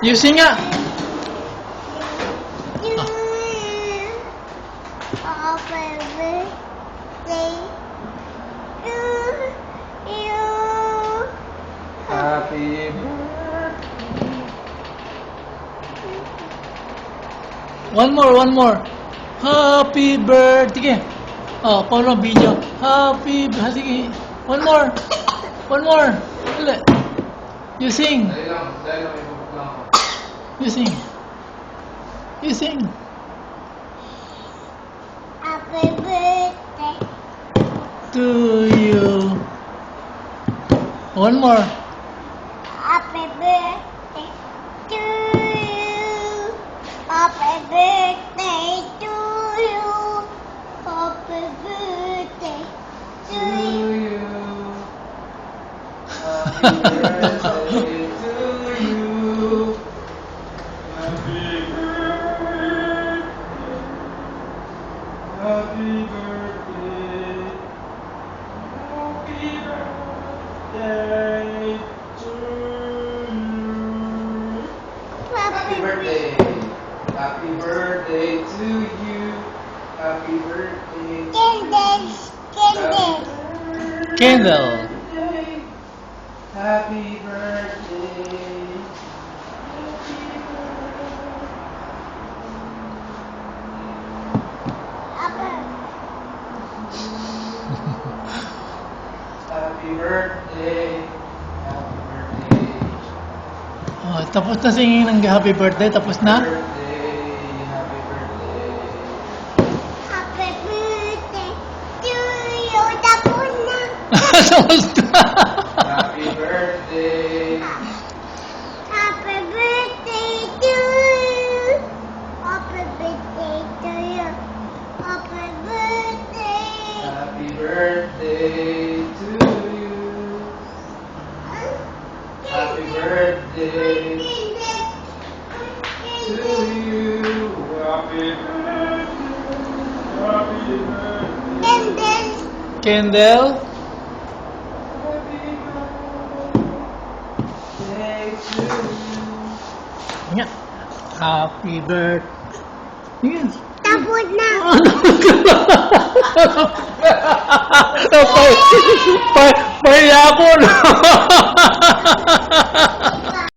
You sing nga. Happy birthday to you. Happy birthday. One more. Happy birthday. Oh, paano ang video? Sige. One more. Dali. You sing. Dali lang, may bubuk lang ako. You sing. Happy birthday. To you. One more. Happy birthday to you. Happy birthday to you. Happy birthday to you. Happy birthday to you. Happy birthday. Happy birthday. Happy birthday to you. Happy birthday. Happy birthday to you. Happy birthday. Candle. Happy birthday. Happy birthday. Happy birthday. Oh, tapos na singing ng happy birthday. Tapos na. Birthday. Happy birthday. Happy birthday to you. Tapos na. Tapos na. Happy birthday. Happy birthday to you. Happy birthday to you. Happy birthday. Happy birthday to you. Happy birthday to you. Happy birthday. Happy birthday. Candle. Happy birthday to you. Nga. Happy birthday. Yan. Tapos na. Pahiyapon.